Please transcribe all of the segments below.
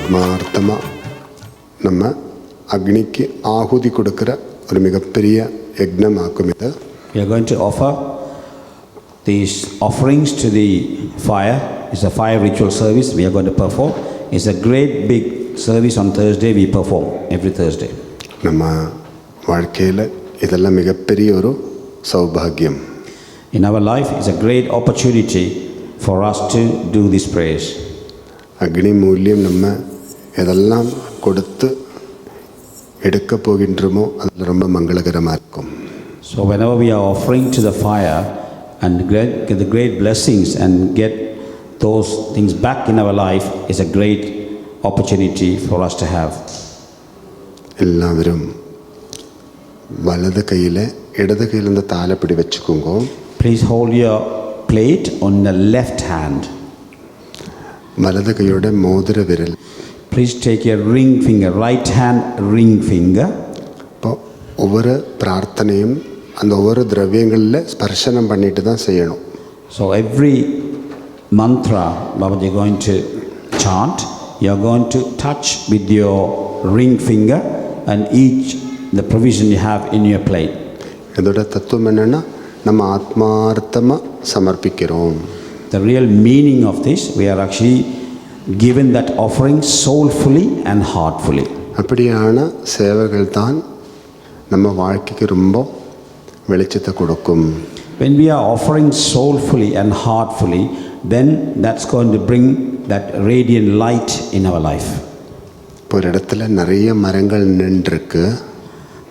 ஆத்மார்த்தமாக நம்ம அக்னிக்கு ஆகுதி கொடுக்குற ஒரு மிகப்பெரிய யக்னமாக்கும் இது. We are going to offer these offerings to the fire. It's a fire ritual service we are going to perform. It's a great big service on Thursday we perform every Thursday. நம்ம வாழ்க்கையில் இதெல்லாம் மிகப்பெரிய ஒரு சௌபாகியம். In our life it's a great opportunity for us to do these prayers. அக்னி மூலியம் நம்ம எதெல்லாம் கொடுத்து எடுக்க போகின்றோமோ அதில் ரொம்ப மங்களகரமாக இருக்கும். So whenever we are offering to the fire and get the great blessings and get those things back in our life is a great opportunity for us to have. எல்லாரும் வலது கையில் இடது கையில் இந்த தாளப்பிடி வச்சுக்கோங்க. Please hold your plate on the left hand. வலது கையோட மோதிர விரல். Please take your ring finger, right hand ring finger. இப்போ ஒவ்வொரு பிரார்த்தனையும் அந்த ஒவ்வொரு திரவியங்களில் ஸ்பர்சனம் பண்ணிட்டு தான் செய்யணும். So every mantra Babaji going to chant, you are going to touch with your ring finger and each the provision you have in your plate. இதோட தத்துவம் என்னன்னா நம்ம ஆத்மார்த்தமாக சமர்ப்பிக்கிறோம். The real meaning of this, we are actually given that offering soulfully and heartfully. அப்படியான சேவைகள் தான் நம்ம வாழ்க்கைக்கு ரொம்ப வெளிச்சத்தை கொடுக்கும். When we are offering soulfully and heartfully, then that's going to bring that radiant light in our life. இப்போ ஒரு இடத்துல நிறைய மரங்கள் நின்றுருக்கு.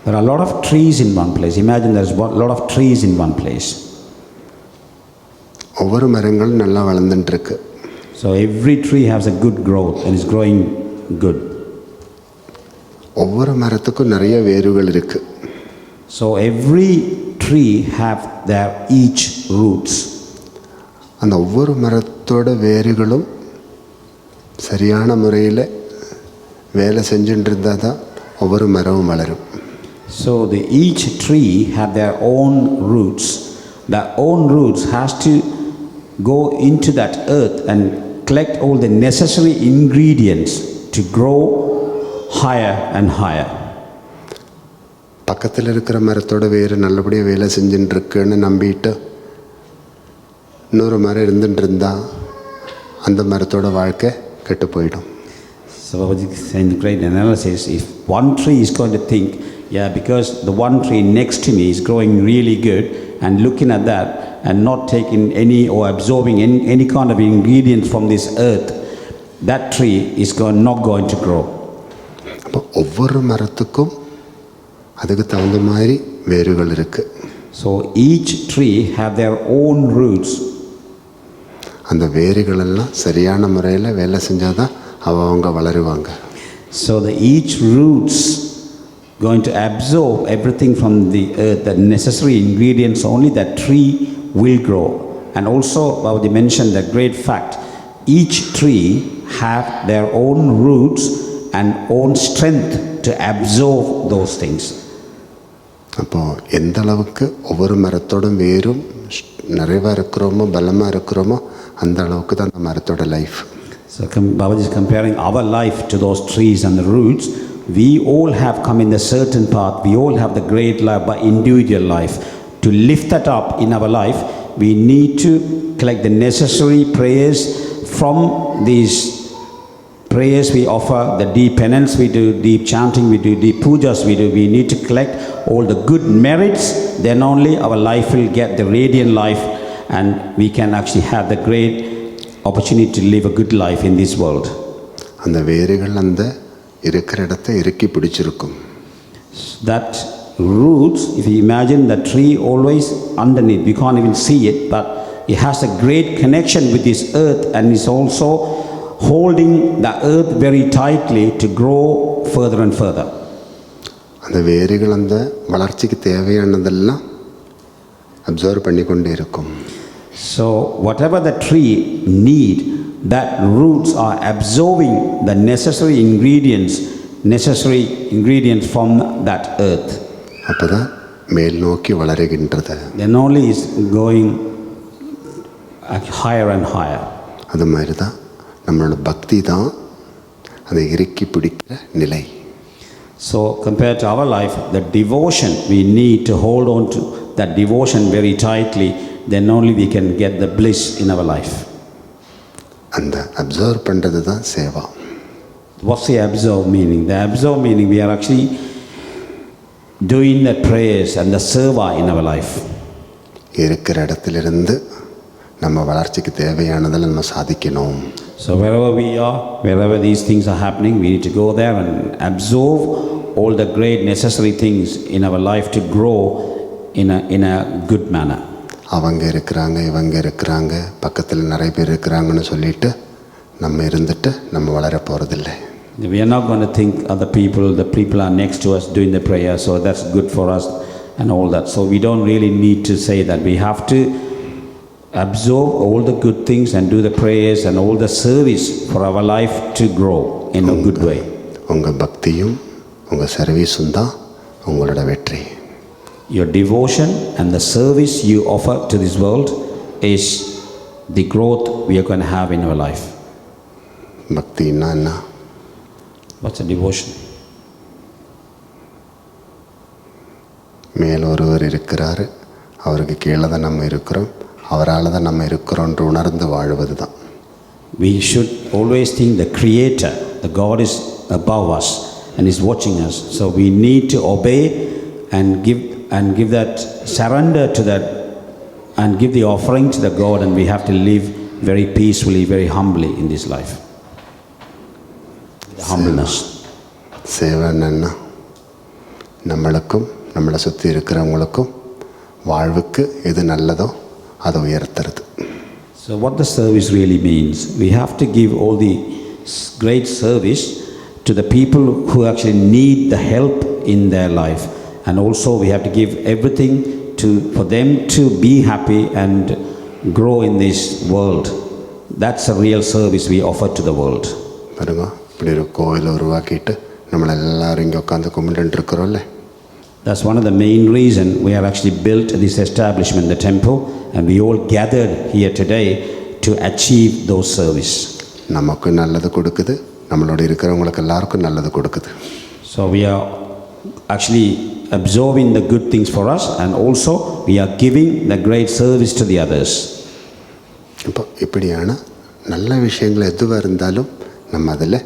There are a lot of trees in one place. Imagine there's a lot of trees in one place. ஒவ்வொரு மரங்களும் நல்லா வளர்ந்துட்டுருக்கு. So every tree has a good growth and is growing good. ஒவ்வொரு மரத்துக்கும் நிறைய வேர்கள் இருக்கு. So every tree have their each roots. அந்த ஒவ்வொரு மரத்தோட வேர்களும் சரியான முறையில் வேலை செஞ்சுட்டு இருந்தால் தான் ஒவ்வொரு மரமும் வளரும். So each tree have their own roots. Their own roots has to go into that earth and collect all the necessary ingredients to grow higher and higher. பக்கத்தில் இருக்கிற மரத்தோட வேறு நல்லபடியாக வேலை செஞ்சுட்டு இருக்குன்னு நம்பிட்டு இன்னொரு மரம் இருந்துட்டு இருந்தால் அந்த மரத்தோட வாழ்க்கை கெட்டு போயிடும். So in the great analysis, if one tree is going to think, yeah, because the one tree next to me is growing really good, and looking at that and not taking any or absorbing any kind of ingredients from this earth, that tree is not going to grow. அப்போ ஒவ்வொரு மரத்துக்கும் அதுக்கு தகுந்த மாதிரி வேர்கள் இருக்கு. So each tree have their own roots. அந்த வேர்கள் எல்லாம் சரியான முறையில் வேலை செஞ்சாதான் அவங்க வளருவாங்க. So each roots going to absorb everything from the earth, the necessary ingredients only, that tree will grow. And also Babaji mentioned the great fact, each tree have their own roots and own strength to absorb those things. அப்போ எந்த அளவுக்கு ஒவ்வொரு மரத்தோடும் வேரும் நிறைவாக இருக்கிறோமோ பலமாக இருக்கிறோமோ அந்த அளவுக்கு தான் அந்த மரத்தோட life. So Babaji is comparing our life to those trees and the roots. We all have come in a certain path. We all have the great life by individual life. To lift that up in our life, we need to collect the necessary prayers from these prayers we offer, the deep penance we do, deep chanting we do, deep pujas we do. We need to collect all the good merits. Then only our life will get the radiant life and we can actually have the great opportunity to live a good life in this world. அந்த வேர்கள் அந்த இருக்கிற இடத்தை இறுக்கி பிடிச்சிருக்கும். That roots, if you imagine the tree always underneath, we can't even see it, but it has a great connection with this earth and is also holding the earth very tightly to grow further and further. அந்த வேர்கள் அந்த வளர்ச்சிக்கு தேவையானதெல்லாம் observe பண்ணிக்கொண்டே இருக்கும். So whatever the tree need, that roots are absorbing the necessary ingredients from that earth. அப்பதான் மேல் நோக்கி வளருகின்றது. Then only is going higher and higher. அது மாதிரி தான் நம்மளோட பக்தி தான் அதை இறுக்கி பிடிக்கிற நிலை. So compared to our life, the devotion, we need to hold on to that devotion very tightly, then only we can get the bliss in our life. அந்த அப்சர்வ் பண்ணுறது தான் Seva. What's the absorb meaning? The absorb meaning, we are actually doing the prayers and the seva in our life. இருக்கிற இடத்திலிருந்து நம்ம வளர்ச்சிக்கு தேவையானதில் நம்ம சாதிக்கணும். So wherever we are, wherever these things are happening, we need to go there and absorb all the great necessary things in our life to grow in a good manner. அவங்க இருக்கிறாங்க, இவங்க இருக்கிறாங்க, பக்கத்தில் நிறைய பேர் இருக்கிறாங்கன்னு சொல்லிட்டு நம்ம இருந்துட்டு நம்ம வளர போகிறதில்லை. We are not going to think other people, the people are next to us doing the prayer, so that's good for us and all that. So we don't really need to say that. We have to absorb all the good things and do the prayers and all the service for our life to grow in a good way. உங்கள் பக்தியும் உங்கள் சர்வீஸும் தான் உங்களோட வெற்றி. Your devotion and the service you offer to this world is the growth we are going to have in our life. பக்தின்னா என்ன? What's a devotion? மேல் ஒருவர் இருக்கிறாரு, அவருக்கு கீழே தான் நம்ம இருக்கிறோம், அவரால் தான் நம்ம இருக்கிறோன்ற உணர்ந்து வாழ்வது தான். We should always think the Creator, the God is above us and is watching us. So we need to obey and give that surrender to that and give the offering to the God, and we have to live very peacefully, very humbly in this life. The humbleness. சேவை என்னன்னா நம்மளுக்கும் நம்மளை சுற்றி இருக்கிறவங்களுக்கும் வாழ்வுக்கு எது நல்லதோ அதை உயர்த்துறது. So what the service really means, we have to give all the great service to the people who actually need the help in their life, and also we have to give everything for them to be happy and grow in this world. That's a real service we offer to the world. பாருங்க, இப்படி ஒரு கோயிலை உருவாக்கிட்டு நம்மளை எல்லாரும் இங்கே உட்காந்து கும்பிட்டு இருக்கிறோம்ல. That's one of the main reason we have actually built this establishment, the temple, and we all gathered here today to achieve those service. நமக்கு நல்லது கொடுக்குது, நம்மளோட இருக்கிறவங்களுக்கு எல்லாருக்கும் நல்லது கொடுக்குது. So we are actually absorbing the good things for us, and also we are giving the great service to the others. இப்போ இப்படியான நல்ல விஷயங்கள் எதுவாக இருந்தாலும் நம்ம அதில்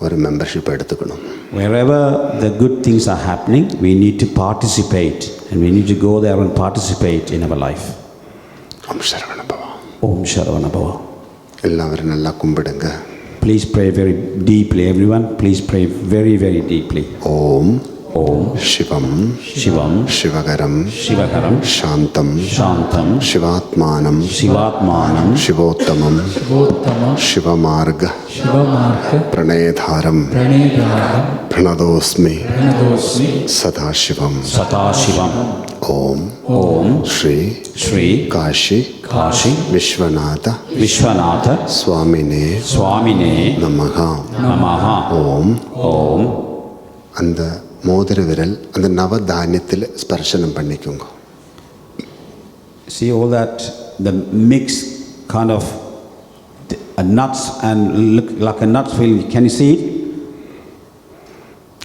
ஒரு மெம்பர்ஷிப் எடுத்துக்கணும். Wherever the good things are happening, we need to participate, and we need to go there and participate in our life. Om Saravanabhava. Om Sharavanababa. எல்லாரும் நல்லா கும்பிடுங்க. Please pray very deeply, everyone. Please pray very, very deeply. Om Om Shivam Shivam சிவகரம் Shivakaram சாந்தம் Shantam சிவாத்மானம் Shivatmanam சிவோத்தமம் சிவமார்க பிரணயதாரம் பிரணதோஸ்மி Sadashivam Satashivam. Om Om Shri Shri Kashi Kashi Vishwanatha Vishwanatha சுவாமினே Swamine நமகா. Namaha. ஓம் Om. அந்த மோதிர விரல் அந்த நவதானியத்தில் ஸ்பர்சனம் பண்ணிக்கோங்க. See all that, the mix kind of nuts and look like a nuts feel. Can you see it?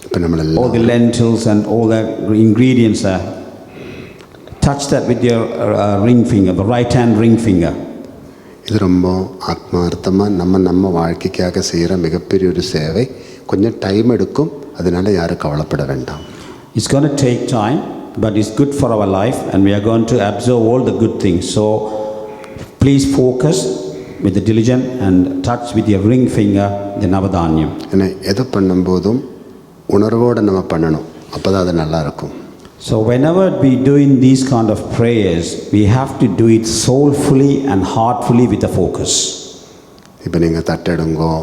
இப்போ All the நம்மளெல்லாம் lentils and all the ingredients are. Touch that with your ring finger, the right hand ring finger. இது ரொம்ப ஆத்மார்த்தமாக நம்ம வாழ்க்கைக்காக செய்கிற மிகப்பெரிய ஒரு சேவை. கொஞ்சம் டைம் எடுக்கும், அதனால யாரும் கவலைப்பட வேண்டாம். It's going to take time, but it's good for our life, and we are going to absorb all the good things. So please focus with the diligence and touch with your ring finger the Navadanyam. ஏன்னா எதை பண்ணும்போதும் உணர்வோடு நம்ம பண்ணணும், அப்போ தான் அது நல்லா இருக்கும். So whenever we doing these kind of prayers, we have to do it soulfully and heartfully with a focus. இப்போ நீங்கள் தட்டெடுங்கோ,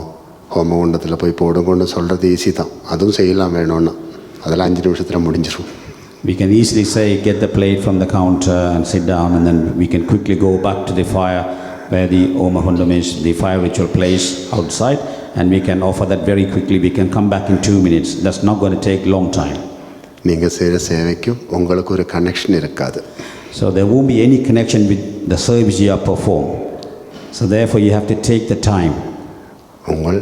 ஹோமகுண்டத்தில் போய் போடுங்கன்னு சொல்கிறது ஈஸி தான், அதுவும் செய்யலாம் வேணும்னா, அதெல்லாம் 5 நிமிஷத்தில் முடிஞ்சிடும். We can easily say, get the plate from the counter and sit down, and then we can quickly go back to the fire where the Homa Hundam is, the fire ritual place outside, and we can offer that very quickly. We can come back in 2 minutes. That's not going to take long time. நீங்கள் செய்கிற சேவைக்கும் உங்களுக்கு ஒரு connection இருக்காது. So there won't be any connection with the service you are perform. So therefore you have to take the time. உங்கள்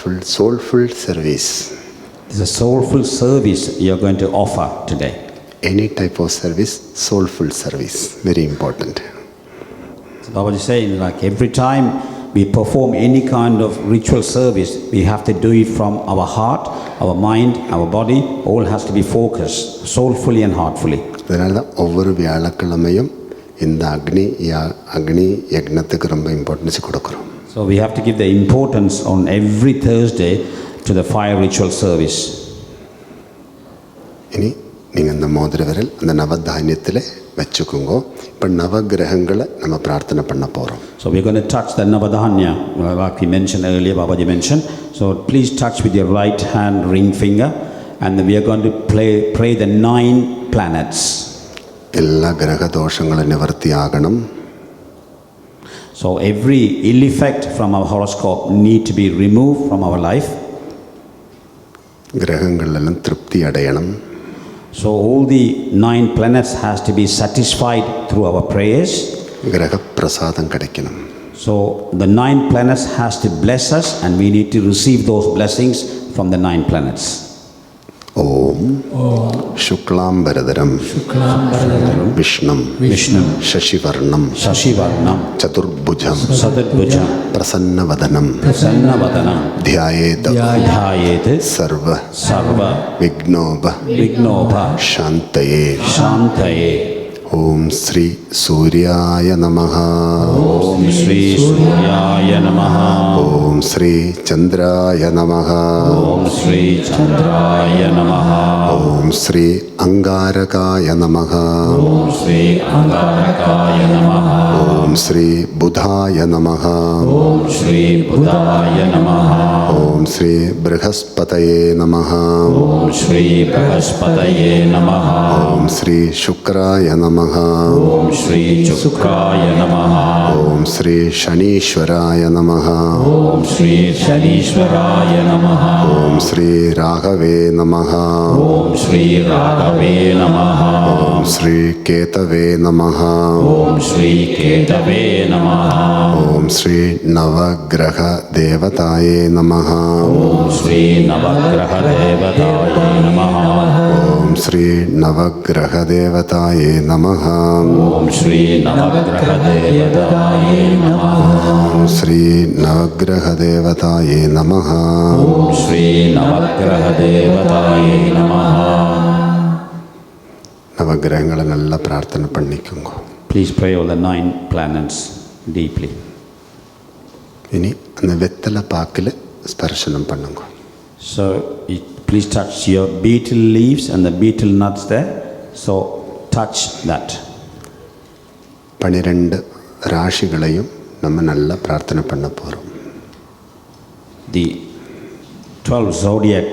soulful service. It's a soulful service you are going to offer today. Any type of service, soulful service, very important. So Babaji is saying, like every time we perform any kind of ritual service, we have to do it from our heart, our mind, our body, all has to be focused, soulfully and heartfully. அதனால தான் ஒவ்வொரு வியாழக்கிழமையும் இந்த அக்னி யக்னத்துக்கு ரொம்ப importance கொடுக்குறோம். So we have to give the importance on every Thursday to the fire ritual service. இனி நீங்கள் அந்த மோதிர விரல் அந்த நவதானியத்தில் வச்சுக்கோங்க. இப்போ நவகிரகங்களை நம்ம பிரார்த்தனை பண்ண போகிறோம். So we're going to touch the Navadhanya, like we mentioned earlier, Babaji mentioned. So please touch with your right hand ring finger, and we are going to pray the 9 planets. എല്ലാ ഗ്രഹദോഷങ്ങളും നിവർത്തിയാകണം. So every ill effect from our horoscope need to be removed from our life. ഗ്രഹങ്ങളിലെല്ലാം തൃപ്തി അടയണം. So all the 9 planets has to be satisfied through our prayers. ഗ്രഹപ്രസാദം கிடைக்கணும். So the 9 planets has to bless us, and we need to receive those blessings from the 9 planets. ഓം ശുക്ലാംബരധരം വിഷ്ണം ശശിവർണം ചതുർഭുജം പ്രസന്നവദനം ധ്യായേത് സർവ വിഘ്നോപ ശാന്തയേ. ഓം ശ്രീ സൂര്യായ നമഃ. ഓം ശ്രീ സൂര്യായ നമഃ. ഓം ശ്രീ ചന്ദ്രായ നമഃ. ഓം ശ്രീ ചന്ദ്രായ നമഃ. ഓം ശ്രീ അംഗാരകായ നമഃ. ഓം ശ്രീ അംഗാരകായ നമഃ. ഓം ശ്രീ ബുധായ നമഃ. ഓം ശ്രീ ബുധായ നമഃ. ഓം ശ്രീ ബൃഹസ്പതയേ നമഃ. ഓം ശ്രീ ബൃഹസ്പതയേ നമഃ. ഓം ശ്രീ ശുക്രായ നമഃ. ഓം ശ്രീ ശുക്രായ നമഃ. ഓം ശ്രീ ശനീശ്വരായ നമഃ. ഓം ശ്രീ ശനീശ്വരായ നമഃ. ഓം ശ്രീ രാഘവേ നമഃ. ഓം ശ്രീ രാഘവേ നമഃ. ഓം ശ്രീ കേതവേ നമഃ. ഓം ശ്രീ കേതവേ നമഃ. ഓം ശ്രീ നവഗ്രഹ ദേവതായേ നമഃ. ഓം ശ്രീ നവഗ്രഹ ദേവതായേ നമഃ. ഓം ശ്രീ നവഗ്രഹ ദേവതായേ നമഃ. ഓം ശ്രീ നവഗ്രഹ ദേവതായേ നമഃ. ഓം ശ്രീ നവഗ്രഹ ദേവതായേ നമഃ. ഓം ശ്രീ നവഗ്രഹ ദേവതായേ നമഃ. നവഗ്രഹങ്ങളെ നല്ല പ്രാർത്ഥന പണിക്കുങ്ക. Please pray all the 9 planets deeply. ഇനി അന്ന് വെത്തല പാക്കിൽ സ്പർശനം പണ്ണുങ്ക. So please touch your betel leaves and the betel nuts there. So touch that. 12 ராசிகளையும் நம்ம நல்ல பிரார்த்தனை பண்ண போகிறோம். The 12 zodiac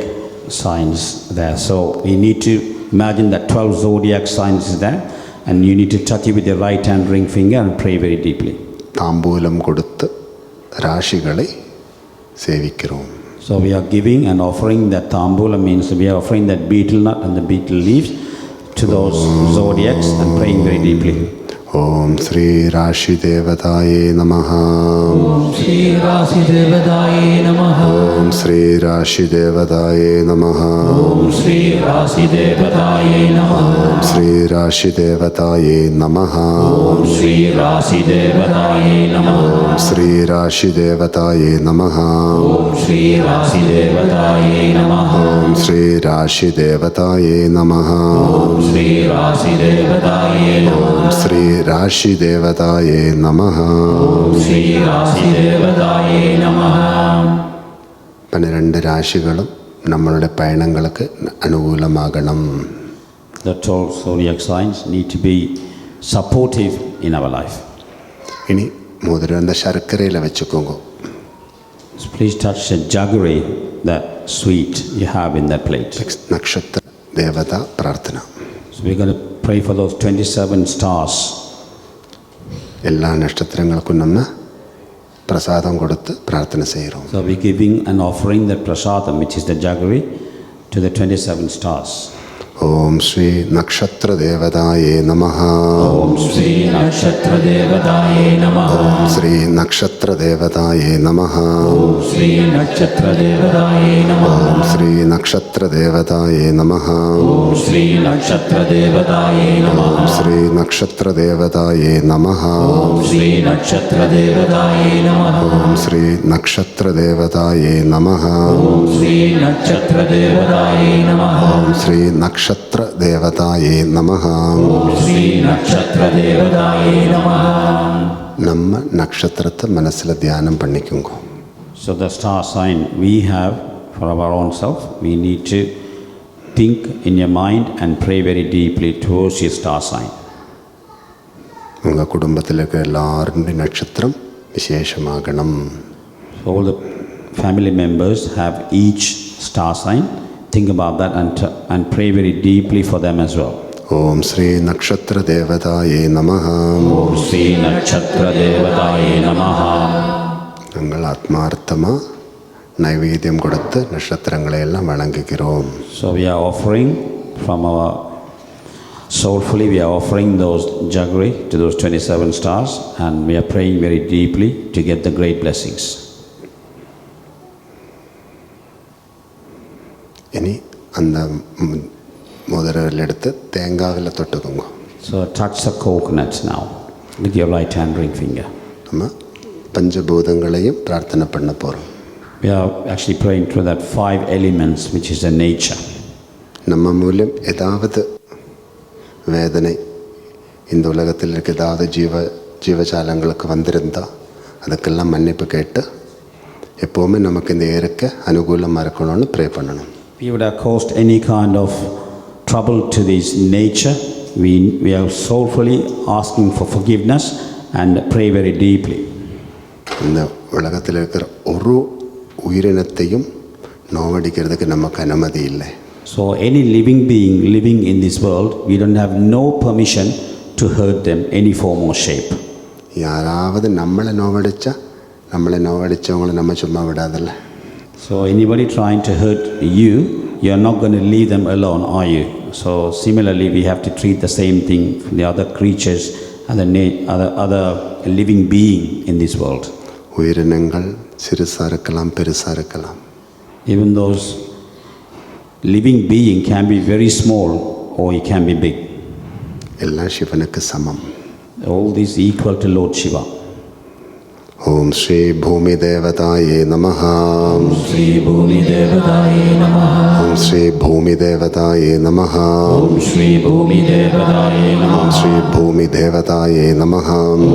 signs there. So we need to imagine that 12 zodiac signs is there, and you need to touch it with your right hand ring finger and pray very deeply. താമ്പൂലം കൊടുത്ത് രാശികളെ സേവിக்கிறோம். So we are giving and offering that tambula, means we are offering that betel nut and the betel leaves to those zodiacs and praying very deeply. ഓം ശ്രീ രാശി ദേവതായേ നമഃ. ഓം ശ്രീ രാശി ദേവതായേ നമഃ. ഓം ശ്രീ രാശി ദേവതായേ നമഃ. ഓം ശ്രീ രാശി ദേവതായേ നമഃ. ഓം ശ്രീ രാശി ദേവതായേ നമഃ. ഓം ശ്രീ രാശി ദേവതായേ നമഃ. ഓം ശ്രീ രാശി ദേവതായേ നമഃ. ഓം ശ്രീ രാശി ദേവതായേ നമഃ. ഓം ശ്രീ രാശി ദേവതായേ നമഃ. ഓം ശ്രീ രാശി ദേവതായേ നമഃ. ഓം ശ്രീ രാശി ദേവതായേ നമഃ. ഓം ശ്രീ രാശി ദേവതായേ നമഃ. 12 രാശികളും നമ്മളുടെ പയണങ്ങൾക്ക് അനുകൂലമാകണം. The 12 zodiac signs need to be supportive in our life. ഇനി മോതിരം എന്താ ശർക്കരയിൽ വെച്ചുക്കോങ്ങോ. So please touch the jaggery, that sweet you have in that plate. നക്ഷത്ര ദേവത പ്രാർത്ഥന. So we're going to pray for those 27 stars. എല്ലാ നക്ഷത്രങ്ങൾക്കും നമ്മൾ പ്രസാദം കൊടുത്ത് പ്രാർത്ഥന ചെയ്യുന്നു. So we're giving and offering that prasadam, which is the jaggery, to the 27 stars. Om Shri Nakshatra Devadaye Namaha. Om Shri Nakshatra Devadaye Namaha. Om Shri Nakshatra Devadaye Namaha. Om Shri Nakshatra Devadaye Namaha. Om Shri Nakshatra Devadaye Namaha. Om Shri Nakshatra Devadaye Namaha. Om Shri Nakshatra Devadaye Namaha. Om Shri Nakshatra Devadaye Namaha. Om Shri Nakshatra Devadaye Namaha. Om Shri Nakshatra Devadaye Namaha. Om Shri Nakshatra Devadaye Namaha. Om Shri Nakshatra Devadaye Namaha. நம்ம நட்சத்திரத்தை மனசில் தியானம் பண்ணிக்கோங்க. So the star sign we have for our own self, we need to think in your mind and pray very deeply towards your star sign. உங்கள் குடும்பத்தில் இருக்கிற எல்லாருடைய நட்சத்திரம் விசேஷமாகணும். All the family members have each star sign. Think about that and pray very deeply for them as well. ஓம் ஸ்ரீ நக்ஷத்திர தேவதாயே நமஹ. Om Shri Nakshatra Devadaye Namaha. நாங்கள் ஆத்மார்த்தமாக நைவேத்தியம் கொடுத்து நட்சத்திரங்களை எல்லாம் வணங்குகிறோம். So we are offering from our soulfully, we are offering those jaggery to those 27 stars, and we are praying very deeply to get the great blessings. இனி அந்த முதலில் எடுத்து தேங்காவில் தொட்டுக்கோங்க. So touch the coconut now with your right hand ring finger. நம்ம பஞ்சபூதங்களையும் பிரார்த்தனை பண்ண போகிறோம். We are actually praying through that 5 elements, which is the nature. நம்ம மூலம் ஏதாவது வேதனை இந்த உலகத்தில் இருக்க ஏதாவது ஜீவஜாலங்களுக்கு வந்திருந்தால் அதுக்கெல்லாம் மன்னிப்பு கேட்டு எப்போவுமே நமக்கு இந்த இயற்கை அனுகூலமாக இருக்கணும்னு ப்ரே பண்ணணும். If you would have caused any kind of trouble to this nature, we are soulfully asking for forgiveness and pray very deeply. இந்த உலகத்தில் இருக்கிற ஒரு உயிரினத்தையும் நோவடிக்கிறதுக்கு நமக்கு அனுமதி இல்லை. So any living being living in this world, we don't have no permission to hurt them any form or shape. யாராவது நம்மளை நோவடிச்சவங்களை நம்ம சும்மா விடாதில்ல. So anybody trying to hurt you, you are not going to leave them alone, are you? So similarly, we have to treat the same thing for the other creatures and the other living being in this world. உயிரினங்கள் சிறுசாக இருக்கலாம், பெருசாக இருக்கலாம். Even those living being can be very small or it can be big. எல்லாம் சிவனுக்கு சமம். All these equal to Lord Shiva. ஓம் ஸ்ரீ பூமி தேவதாயே நமஹ. Om Shri Bhumi Devadaye Namaha. ஓம் ஸ்ரீ பூமி தேவதாயே நமஹ. Om Shri Bhumi Devadaye ஓம் Namaha. ஸ்ரீ பூமி தேவதாயே நமஹ.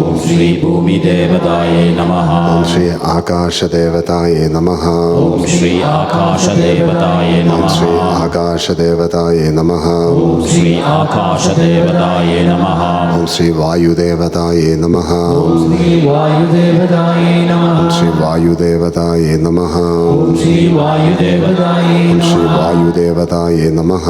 Om Shri Bhumi Devadaye Namaha. ஓம் ஸ்ரீ ஆகாஷ தேவதாயே நமஹ. Om Shri Akasha Devadaye ஓம் ஸ்ரீ Namaha. ஆகாஷ தேவதாயே நமஹ. Om Shri Akasha Devadaye Namaha. ஓம் ஸ்ரீ வாயு தேவதாயே நமஹ. Om Shri Vayu Devadaye Namaha. ஓம் ஸ்ரீ வாயு தேவதாயே நமஹ. Om Shri Vayu Devadaye ஓம் Sri Namaha. வாயு தேவதாயே நமஹ.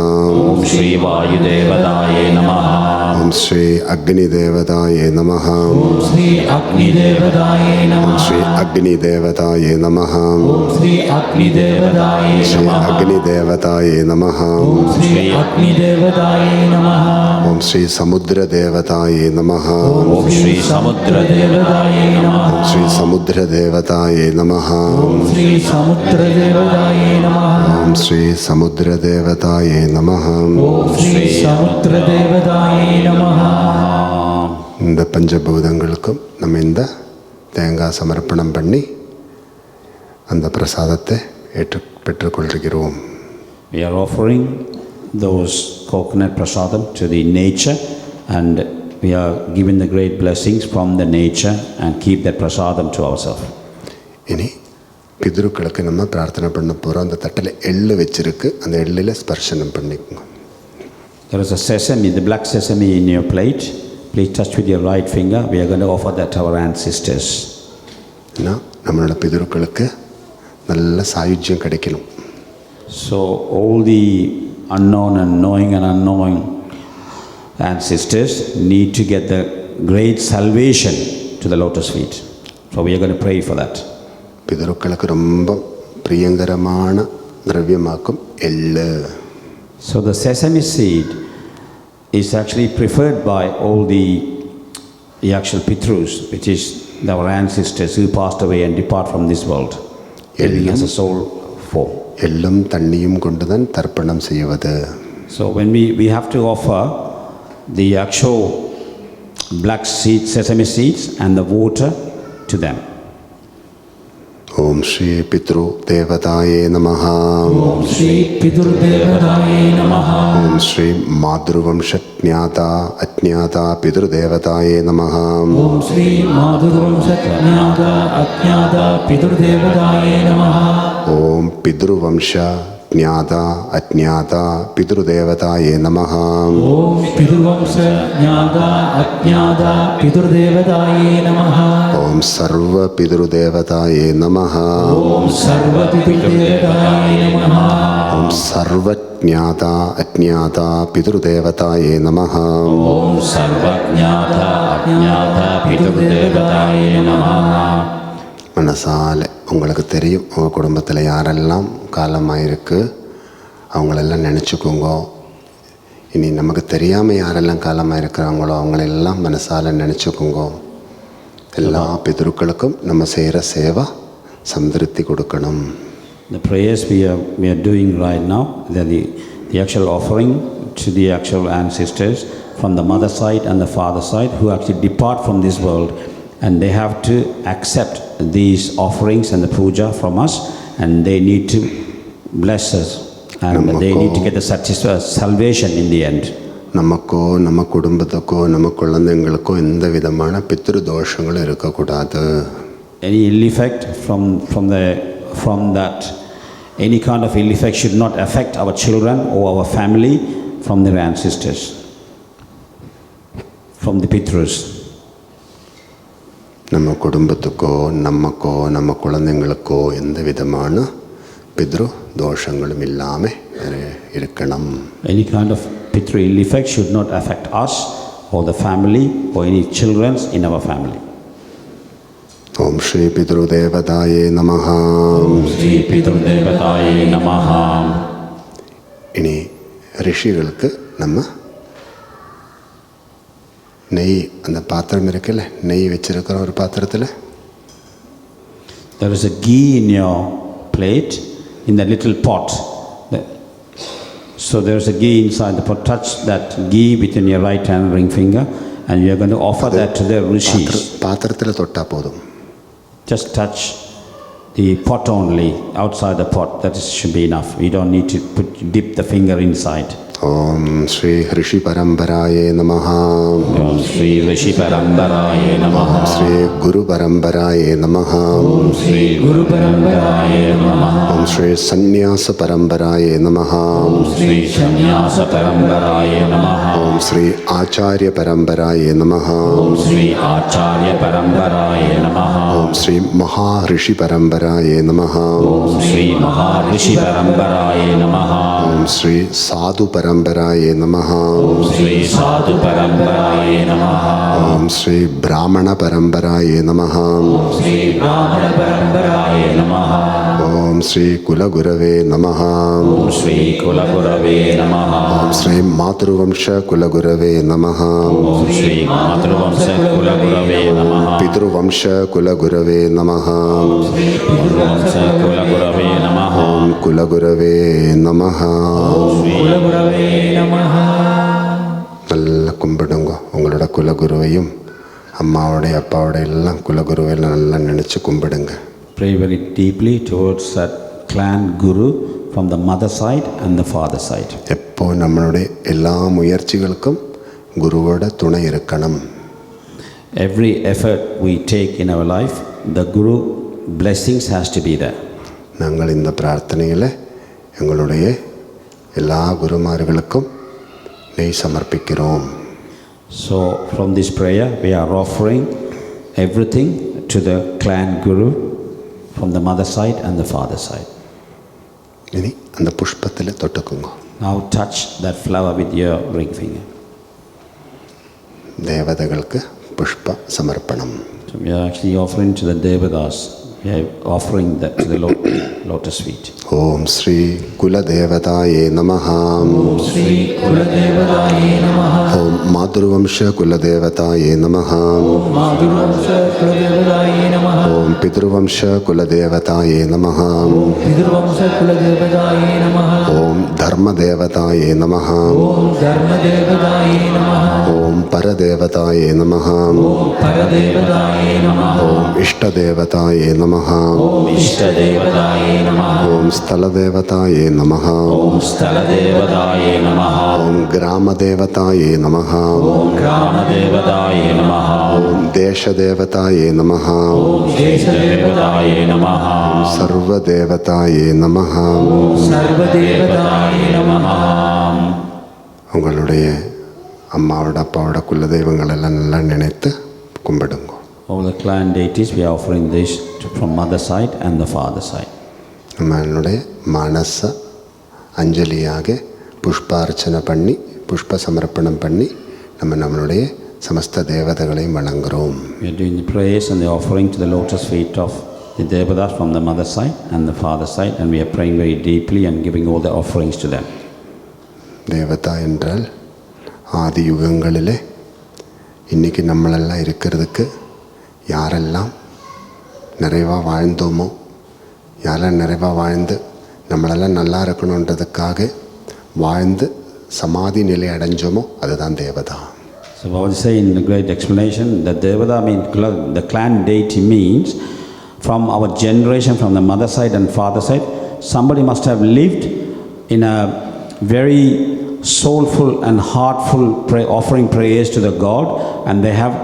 Om Shri Vayu Devadaye Namaha. ஓம் ஸ்ரீ அக்னி தேவதாயே நமஹ. Om Shri Agni Devadaye ஓம் Namaha. Sri அக்னி தேவதாயே நமஹ. Om Shri Agni Devadaye Sri Namaha. அக்னி தேவதாயே நமஹ. Om Shri Agni Devadaye Namaha. ஓம் ஸ்ரீ சமுத்திர தேவதாயே நமஹ. Om Shri Samudra Devadaye Namaha. ஓம் ஸ்ரீ சமுத்திர தேவதாயே நமஹ. Om Shri Samudra Devadaye Namaha. ஓம் ஸ்ரீ சமுத்திர தேவதாயே நமஹ. Om Shri Samudra Devadaye Namaha. இந்த பஞ்சபூதங்களுக்கும் நம்ம இந்த தேங்காய் சமர்ப்பணம் பண்ணி அந்த பிரசாதத்தை பெற்றுக்கொள்கிறோம். We are offering those coconut prasadam to the nature, and we are giving the great blessings from the nature and keep that prasadam to ourselves. இனி பித்ருக்களுக்கு நம்ம பிரார்த்தனை பண்ண போகிறோம். அந்த தட்டில் எள்ளு வச்சிருக்கு, அந்த எள்ளில் ஸ்பர்சனம் பண்ணிக்கோங்க. There is a sesame, the black sesame in your plate. Please touch with your right finger. We are going to offer that to our ancestors. ஏன்னா நம்மளோட பித்ருக்களுக்கு நல்ல சாயுஜ்யம் கிடைக்கணும். So all the unknown and knowing and unknowing ancestors need to get the great salvation to the lotus feet. So we are going to pray for that. பிதருக்களுக்கு ரொம்ப பிரியங்கரமான திரவியமாக்கும் எள்ளு. So the sesame seed is actually preferred by all the actual Pitrus, which is our ancestors who passed away and depart from this world, living as a soul form. எள்ளும் தண்ணியும் கொண்டுதான் தர்ப்பணம் செய்வது. So when we have to offer the actual black seed, sesame seeds and the water to them. ஓம் ஸ்ரீ பித்ரு தேவதாயே நமஹ. ஓம் ஸ்ரீ பிதுர்தேவதாயே நமஹ. ஓம் ஸ்ரீ மாத்ருவம்சஜ்ஞாதா அஜ்ஞாதா பிதுர்தேவதாயே நமஹ. ஓம் ஸ்ரீ மாதுர்வம்சஜ்ஞாதா அஜ்ஞாதா பிதுர்தேவதாயே நமஹ. ஓம் பித்ருவம்ச ஞாதா அஜ்ஞாதா பிதுர்தேவதாயே நமஹ. ஓம் பிதுர்வம்சஜ்ஞாதா அஜ்ஞாதா பிதுர்தேவதாயே நமஹ. ஓம் சர்வ பிதுர்தேவதாயே நமஹ. ஓம் சர்வ பிதுர்தேவதாயே நமஹ. ஓம் சர்வஜ்ஞாதா அஜ்ஞாதா பிதுர்தேவதாயே நமஹ. ஓம் சர்வஜ்ஞாதா அஜ்ஞாதா பிதுர்தேவதாயே நமஹ. மனசால உங்களுக்கு தெரியும் உங்கள் குடும்பத்தில் யாரெல்லாம் காலமாயிருக்கு அவங்களெல்லாம் நினச்சிக்கோங்க. இனி நமக்கு தெரியாமல் யாரெல்லாம் காலமாயிருக்கிறாங்களோ அவங்களெல்லாம் மனசால நினச்சிக்கோங்க. எல்லா பிதருக்களுக்கும் நம்ம செய்கிற சேவை சம்திருப்தி கொடுக்கணும். The prayers we are doing right now, the actual offering to the actual ancestors from the mother side and the father side who actually depart from this world, and they have to accept these offerings and the puja from us, and they need to bless us, and they need to get the salvation in the end. நமக்கோ நம்ம குடும்பத்துக்கோ நம்ம குழந்தைங்களுக்கோ எந்த விதமான பித்ரு தோஷங்களும் இருக்கக்கூடாது. Any ill effect from that, any kind of ill effect should not affect our children or our family from their ancestors, from the Pitrus. நம்ம குடும்பத்துக்கோ நமக்கோ நம்ம குழந்தைங்களுக்கோ எந்த விதமான பித்ரு தோஷங்களும் இல்லாமல் இருக்கணும். Any kind of Pitru ill effect should not affect us or the family or any children in our family. ஓம் ஸ்ரீ பித்ருதேவதாயே நமஹ. ஓம் ஸ்ரீ பிதுர்தேவதாயே நமஹ. இனி ரிஷிகளுக்கு நம்ம நெய், அந்த பாத்திரம் இருக்குல்ல, நெய் வச்சிருக்கிற ஒரு பாத்திரத்தில் There is a ghee in your plate, in the little pot. So there is a ghee inside the pot. Touch that ghee within your right hand ring finger, and you are going to offer that to the rishis. பாத்திரத்தில் தொட்டால் போதும். Just touch the pot only, outside the pot. That should be enough. You don't need to dip the finger inside. ஓம் ஸ்ரீ ரிஷி பரம்பராயே நமஹ. ஓம் ஸ்ரீ ரிஷி பரம்பராயே நமஹ. ஸ்ரீ குரு பரம்பராயே நமஹ. ஓம் ஸ்ரீ குரு பரம்பராயே நமஹ. ஓம் ஸ்ரீ சந்நியாச பரம்பராயே நமஹ. ஓம் ஸ்ரீ சந்நியாச பரம்பராயே நமஹ. ஓம் ஸ்ரீ ஆச்சாரிய பரம்பராயே நமஹ. ஓம் ஸ்ரீ ஆச்சாரிய பரம்பராயே நமஹ. ஓம் ஸ்ரீ மகா ரிஷி பரம்பராயே நமஹ. ஓம் ஸ்ரீ மகா ரிஷி பரம்பராயே நமஹ. ஓம் ஸ்ரீ சாது பரம்பராயே நமஹ. ஓம் ஸ்ரீ சாது பரம்பராயே நமஹ. ஓம் ஸ்ரீ பிராமண பரம்பராயே நமஹ. ஓம் ஸ்ரீ பிராமண பரம்பராயே நமஹ. ஓம் ஸ்ரீ குலகுரவே நமஹ. ஓம் ஸ்ரீ குலகுரவே நமஹ. ஓம் ஸ்ரீ மாத்ருவம்ச குலகுரவே நமஹ. ஓம் ஸ்ரீ மாத்ருவம்ச குலகுரவே நமஹ. பித்ருவம்ச குலகுரவே நமஹ. பித்ருவம்ச குலகுரவே நமஹ. ஓம் குலகுரவே நமஹ. குலகுரவே நமஹ. நல்லா கும்பிடுங்க. உங்களோட குலகுருவையும் அம்மாவோடைய அப்பாவோடைய எல்லாம் குலகுருவை நல்லா நினச்சி கும்பிடுங்க. Pray very deeply towards that clan guru from the mother side and the father side. எப்போ நம்மளுடைய எல்லா முயற்சிகளுக்கும் குருவோட துணை இருக்கணும். Every effort we take in our life, the guru blessings has to be there. நாங்கள் இந்த பிரார்த்தனையில் எங்களுடைய எல்லா குருமார்களுக்கும் நெய் சமர்ப்பிக்கிறோம். So from this prayer we are offering everything to the clan guru from the mother side and the father side. இனி அந்த புஷ்பத்தில் தொட்டுக்குங்க. Now touch that flower with your ring finger. தேவதைகளுக்கு புஷ்ப சமர்ப்பணம். So we are actually offering to the devatas We are offering that to the lotus feet. Om Sri Kuladevataye Namaha. Om Sri Kuladevataye Namaha. Om Madhurvamsha Kuladevataye Namaha. Om Madhurvamsha Kuladevataye Namaha. Om Pidruvamsha Kuladevataye Namaha. Om Pidruvamsha Kuladevataye Namaha. Om Dharmadevataye Namaha. Om Dharmadevataye Namaha. Om Paradevataye Namaha. Om Paradevataye Namaha. Om Ishtadevataye Namaha. Om Ishtadevataye Namaha. Om Staladevataye Namaha. Om Staladevataye Namaha. Om Gramadevataye Namaha. Om Gramadevataye Namaha. Om Deshadevataye Namaha. Om Deshadevataye Namaha. Sarvadevataye Namaha. Om Sarvadevataye Namaha. உங்களுடைய அம்மாவோட அப்பாவோட குலதெய்வங்களெல்லாம் நல்லா நினைத்து கும்பிடுங்க. All the clan deities, we are offering this from mother side and the father side. நம்மளுடைய மனச அஞ்சலியாக புஷ்பார்ச்சனை பண்ணி புஷ்ப சமர்ப்பணம் பண்ணி நம்மளுடைய சமஸ்த தேவதைகளையும் வணங்குகிறோம். We are doing the prayers and the offering to the lotus feet of the devatas from the mother side and the father side, and we are praying very deeply and giving all the offerings to them. தேவதா என்றால் ஆதி யுகங்களிலே இன்றைக்கி நம்மளெல்லாம் இருக்கிறதுக்கு யாரெல்லாம் நிறைவாக வாழ்ந்தோமோ, யாரெல்லாம் நிறைவாக வாழ்ந்து நம்மளெல்லாம் நல்லா இருக்கணுன்றதுக்காக வாழ்ந்து சமாதி நிலை அடைஞ்சோமோ அதுதான் தேவதா. So what we say in the great explanation, that devata means, the clan deity means from our generation, from the mother side and father side, somebody must have lived in a very soulful and heartful offering prayers to the God, and they have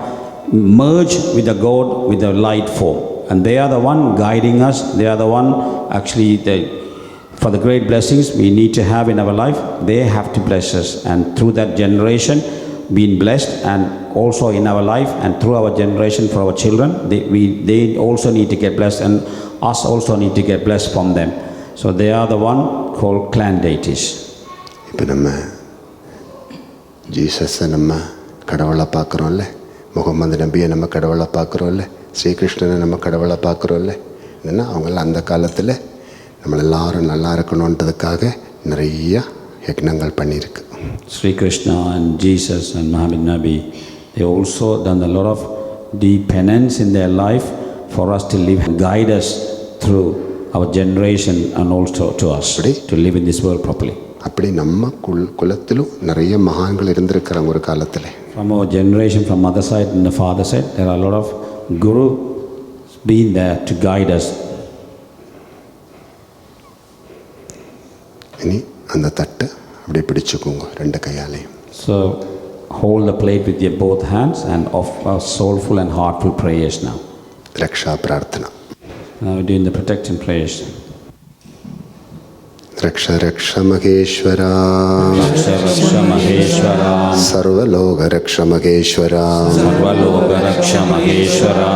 merged with the God with the light form, and they are the one guiding us. They are the one actually for the great blessings we need to have in our life. They have to bless us, and through that generation being blessed, and also in our life and through our generation for our children, they also need to get blessed, and us also need to get blessed from them. So they are the one called clan deities. இப்போ நம்ம ஜீசஸை நம்ம கடவுளை பார்க்குறோம்ல, முகமது நபியை நம்ம கடவுளை பார்க்குறோம்ல, ஸ்ரீகிருஷ்ணனை நம்ம கடவுளை பார்க்குறோம்ல. என்னென்னா அவங்களாம் அந்த காலத்தில் நம்மள எல்லாரும் நல்லா இருக்கணுன்றதுக்காக நிறைய யக்னங்கள் பண்ணியிருக்கு. Sri Krishna and Jesus and Muhammad Nabi, they also done a lot of deep penance in their life for us to live and guide us through our generation and also to us to live in this world properly. அப்படி நம்ம குலத்திலும் நிறைய மகான்கள் இருந்திருக்கிறாங்க ஒரு காலத்தில். From our generation, from mother side and the father side, there are a lot of guru being there to guide us. இனி அந்த தட்டை அப்படி பிடிச்சுக்கோங்க ரெண்டு கையாலையும். So hold the plate with your both hands and offer soulful and heartful prayers now. Raksha Prarthana. Now we're doing the protection prayers. रक्ष रक्ष महेश्वरा, रक्ष रक्ष महेश्वरा, सर्वलोक रक्ष महेश्वरा, सर्वलोक रक्ष महेश्वरा,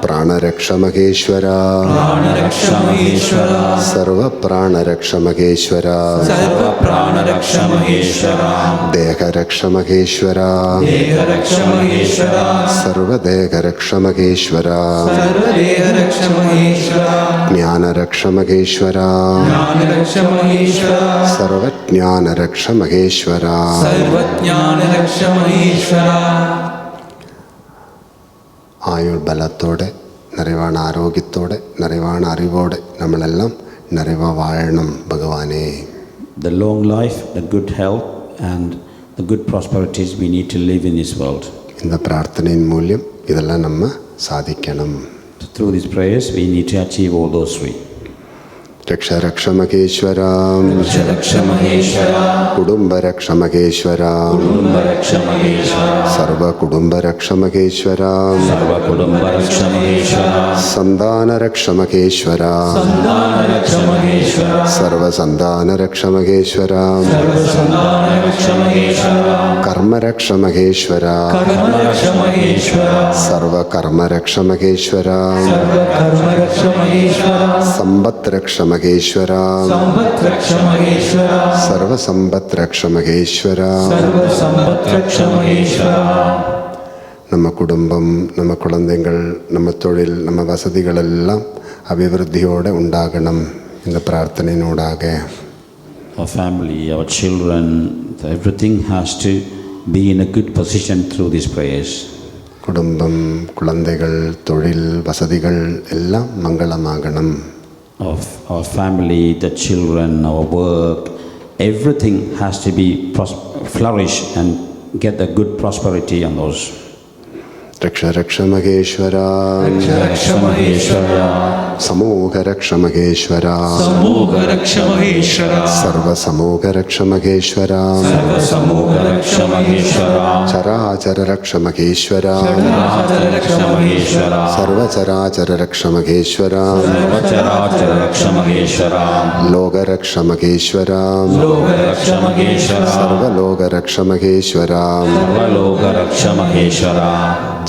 प्राण रक्ष महेश्वरा, प्राण रक्ष महेश्वरा, सर्व प्राण रक्ष महेश्वरा, सर्व प्राण रक्ष महेश्वरा, देह रक्ष महेश्वरा, देह रक्ष महेश्वरा, सर्व देह रक्ष महेश्वरा, सर्व देह रक्ष महेश्वरा, ज्ञान रक्ष महेश्वरा, ज्ञान रक्ष महेश्वरा, सर्वज्ञान रक्ष महेश्वरा, सर्वज्ञान रक्ष महेश्वरा. ஆயுள் பலத்தோடு நிறைவான ஆரோக்கியத்தோடு நிறைவான அறிவோடு நம்மளெல்லாம் நிறைவாக வாழணும் பகவானே. The long life, the good health and the good prosperities we need to live in this world. இந்த பிரார்த்தனையின் மூலம் இதெல்லாம் நம்ம சாதிக்கணும். Through these prayers we need to achieve all those three. रक्ष रक्ष महेश्वरा, रक्ष रक्ष महेश्वरा, कुटुंब रक्ष महेश्वरा, कुटुंब रक्ष महेश्वरा, सर्व कुटुंब रक्ष महेश्वरा, सर्व कुटुंब रक्ष महेश्वरा, संतान रक्ष महेश्वरा, संतान रक्ष महेश्वरा, सर्व संतान रक्ष महेश्वरा, सर्व संतान रक्ष महेश्वरा, कर्म रक्ष महेश्वरा, कर्म रक्ष महेश्वरा, सर्व कर्म रक्ष महेश्वरा, सर्व कर्म रक्ष महेश्वरा, संपत् रक्ष महेश्वरा, संपत् रक्ष महेश्वरा, सर्व संपत् रक्ष महेश्वरा. सर्व संपत् रक्ष महेश्वरा. நம்ம குடும்பம், நம்ம குழந்தைகள், நம்ம தொழில், நம்ம வசதிகள் எல்லாம் അഭിവൃദ്ധിയോടെ ഉണ്ടാകണം എന്ന പ്രാർത്ഥനയോടാകെ. Our family, our children, everything has to be in a good position through these prayers. കുടുംബം, കുളന്തകൾ, തൊഴിൽ, വസതികൾ എല്ലാം മംഗളമാകണം. Our family, the children, our work, everything has to be flourish and get a good prosperity on those. രക്ഷ രക്ഷ മഹേശ്വര, രക്ഷ മഹേശ്വര, സമൂഹ രക്ഷ മഹേശ്വര, സമൂഹ രക്ഷ മഹേശ്വര, സർവസമൂഹ രക്ഷ മഹേശ്വര, സർവസമൂഹ രക്ഷ മഹേശ്വര, ചരാചര രക്ഷ മഹേശ്വര, ചരാചര രക്ഷ മഹേശ്വര, സർവചരാചര രക്ഷ മഹേശ്വര, സർവചരാചര രക്ഷ മഹേശ്വര, ലോകരക്ഷ മഹേശ്വര, ലോക രക്ഷ മഹേശ്വര, സർവലോക രക്ഷ മഹേശ്വര, സർവലോക രക്ഷ മഹേശ്വര.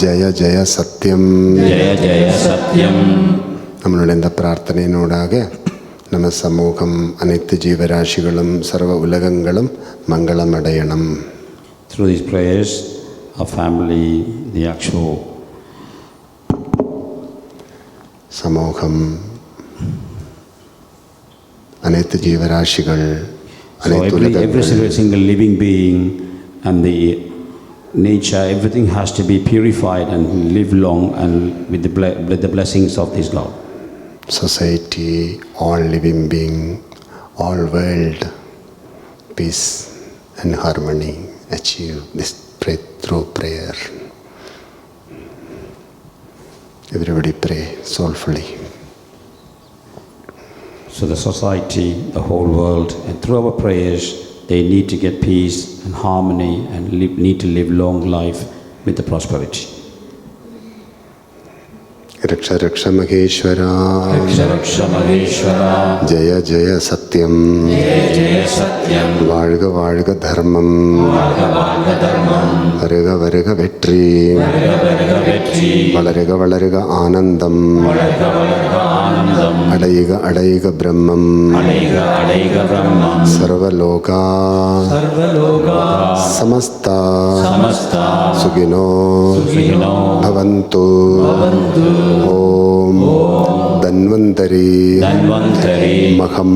ജയ ജയ സത്യം. ജയ ജയ സത്യം. നമ്മളുടെ എന്താ പ്രാർത്ഥനയോടാകെ നമ്മ സമൂഹം, അனைத்து ജീവരാശികളും സർവ ഉലകങ്ങളും മംഗളമടയണം. Through these prayers, our family, the actual സമൂഹം, അனைத்து ജീവരാശികൾ, so അனைத்து every ഉലകങ്ങൾ single living being and the nature, everything has to be purified and live long and with the blessings of this God. society, all living being, all world, peace and harmony achieve this through prayer. Everybody pray soulfully. So the society, the whole world, and through our prayers, they need to get peace and harmony and need to live long life with the prosperity. രക്ഷ രക്ഷ മഹേശ്വര, രക്ഷ രക്ഷ മഹേശ്വര, ജയ ജയ സത്യം. ജയ ജയ സത്യം. வாழ்க வாழ்க தர்மம், வாழ்க வாழ்க தர்மம், வருக வருக வெற்றி, வருக வருக வெற்றி, வளருக வளருக ஆனந்தம், வளர்க வளர்க ஆனந்தம், அடையுக அடையுக பிரம்மம், அடைக அடைக பிரம்மம், சர்வலோகா சர்வலோகா சமஸ்தா சமஸ்தா சுகினோ சுகினோ பவந்து. பவந்து. ஓம் தன்வந்தரி ധന്വന്തരി மகம்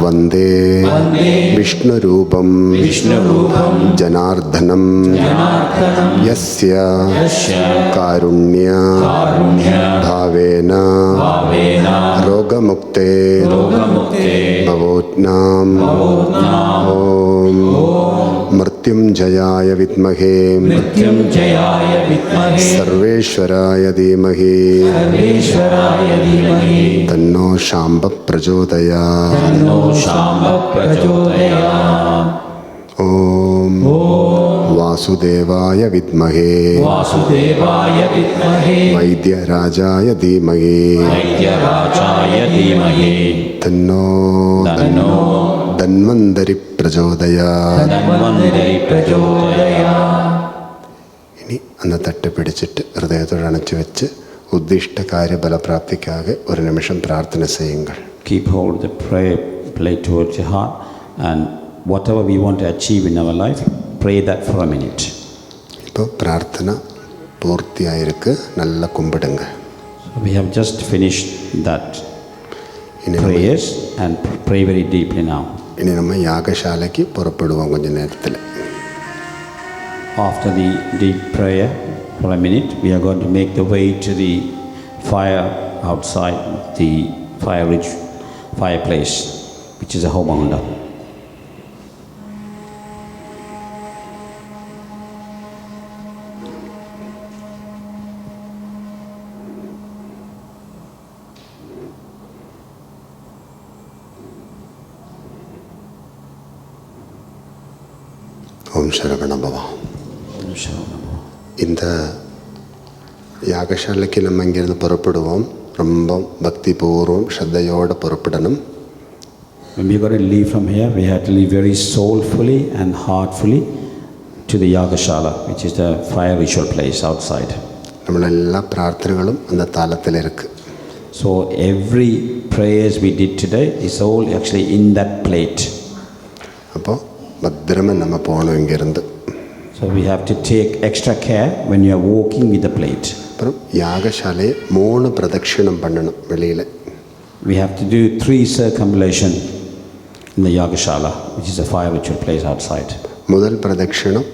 வந்தே വന്ദേ விஷ்ணுரூபம் വിഷ്ണുരൂപം ஜனார்தனம் ജനാർദ്ദനം யஸ்ய യസ്യ காருண்ய കാരുണ്യ भावेन ഭാവേന ரோகமுக்தே ലോകമുക്തേ भवोत्नाम. ഭവോത്നാം. ஓம் मृत्युंजयाय विद्महे മൃത്യുഞ്ജയായ വിദ്മഹേ सर्वेश्वराय धीमहि സർവേശ്വരായ ധീമഹി तन्नो शाम्ब प्रचोदयात्. തന്നോ ശാംബ പ്രചോദയാത്. ओम वासुदेवाय विद्महे വാസുദേവായ വിദ്മഹേ वैद्यराजाय धीमहि വൈദ്യരാജായ ധീമഹി तन्नो തന്നോ धन्वन्तरि प्रचोदयात्. ധന്വന്തരി പ്രചോദയാത്. ഇനി അന്ന് തട്ട് പിടിച്ചിട്ട് ഹൃദയത്തോട് അണച്ചു വെച്ച് ഉദ്ദിഷ്ട കാര്യബലപ്രാപ്തിക്കാകെ ഒരു നിമിഷം പ്രാർത്ഥന ചെയ്യുങ്ങൾ. Keep hold the prayer plate towards your heart, and whatever we want to achieve in our life, pray that for a minute. ഇപ്പോൾ പ്രാർത്ഥന പൂർത്തിയായിருக்கு. നല്ല കുമ്പിടുங்க. So we have just finished that ഇനി prayers and pray very deeply now. ഇനി നമ്മൾ യാഗശാലയ്ക്ക് പുറപ്പെടുவோம் கொஞ்ச നേരത്തിൽ. After the deep prayer for a minute, we are going to make the way to the fire outside the fireplace, which is a Homa. ஓம் சரவணபவா. இந்த யாகசாலைக்கு நம்ம இங்கேருந்து புறப்படுவோம். ரொம்ப பக்திபூர்வம் ஸ்ரத்தையோடு புறப்படணும். When we got to leave from here, we have to leave very soulfully and heartfully to the Yagashala, which is the fire ritual place outside. നമ്മളെല്ലാ പ്രാർത്ഥനകളും அந்த താളത്തിൽ இருக்கு. So every prayers we did today is all actually in that plate. അപ്പോൾ ഭദ്രമ நம்ம போகணும் இங்கேருந்து. So we have to take extra care when you are walking with the plate. அப்புறம் யாகசாலையை 3 பிரதட்சிணம் பண்ணணும் வெளியில். We have to do 3 circumambulation in the Yagashala, which is a fire ritual place outside. முதல் பிரதட்சிணம்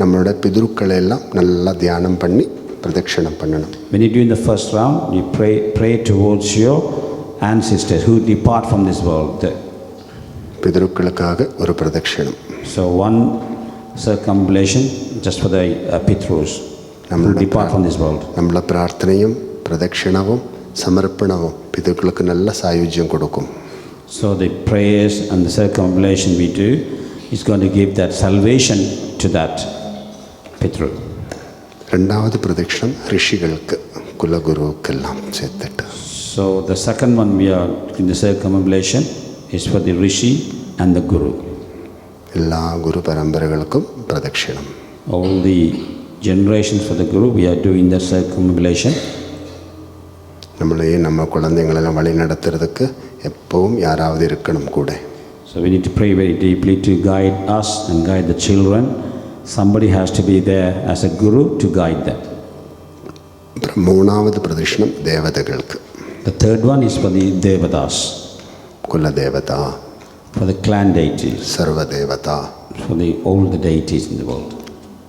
நம்மளோட பிதுருக்களை எல்லாம் நல்லா தியானம் பண்ணி பிரதட்சிணம் பண்ணணும். When you do in the first round, you pray towards your ancestors who depart from this world. பிதுருக்களுக்காக ஒரு பிரதட்சிணம். So one circumambulation just for the Pitrus who depart from this world. நம்மள பிரார்த்தனையும் பிரதட்சிணவும் சமர்ப்பணவும் பிதுருக்களுக்கு நல்ல சாயுஜ்யம் கொடுக்கும். So the prayers and the circumambulation we do is going to give that salvation to that Pitru. ரெண்டாவது பிரதட்சிணம் ரிஷிகளுக்கு குலகுருக்கெல்லாம் சேர்த்துட்டு. So the second one we are in the circumambulation is for the Rishi and the Guru. எல்லா குரு பரம்பரைகளுக்கும் பிரதட்சிணம். All the generations for the Guru we are doing the circumambulation. நம்மளையும் நம்ம குழந்தைங்களெல்லாம் வழி நடத்துறதுக்கு எப்பவும் யாராவது இருக்கணும் கூட. So we need to pray very deeply to guide us and guide the children. Somebody has to be there as a guru to guide them. அப்புறம் மூணாவது பிரதட்சிணம் தேவதைகளுக்கு. The third one is for the Devadas. குல தேவதா. For the clan deities. சர்வ தேவதா. For all the deities in the world.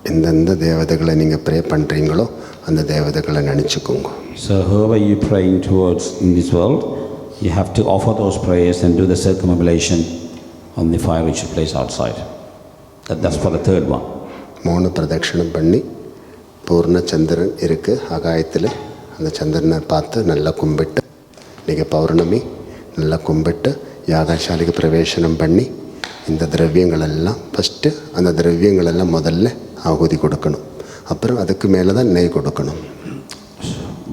எந்தெந்த தேவதைகளை நீங்கள் pray பண்ணுறீங்களோ அந்த தேவதைகளை நினச்சிக்கோங்க. So whoever you praying towards in this world, you have to offer those prayers and do the circumambulation on the fire ritual place outside. That's for the third one. 3 பிரதட்சிணம் பண்ணி பூர்ண சந்திரன் இருக்குது ஆகாயத்தில், அந்த சந்திரனை பார்த்து நல்லா கும்பிட்டு, நீங்கள் பௌர்ணமி நல்லா கும்பிட்டு யாகசாலைக்கு பிரவேசனம் பண்ணி இந்த திரவியங்களெல்லாம் ஃபஸ்ட்டு அந்த திரவியங்களெல்லாம் முதல்ல ஆகுதி கொடுக்கணும். அப்புறம் அதுக்கு மேலே தான் நெய் கொடுக்கணும்.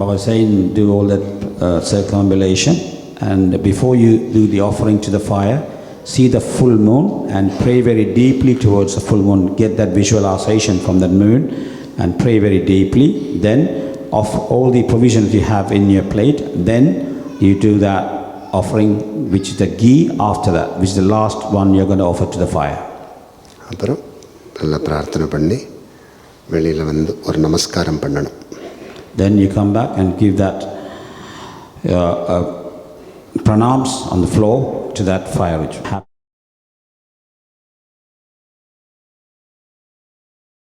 Baba saying do all that circumambulation, and before you do the offering to the fire, see the full moon and pray very deeply towards the full moon. Get that visualization from that moon and pray very deeply. Then of all the provisions you have in your plate, then you do that offering, which is the ghee after that, which is the last one you're going to offer to the fire. அப்புறம் நல்லா பிரார்த்தனை பண்ணி வெளியில் வந்து ஒரு நமஸ்காரம் பண்ணணும். Then you come back and give that pranams on the floor to that fire ritual.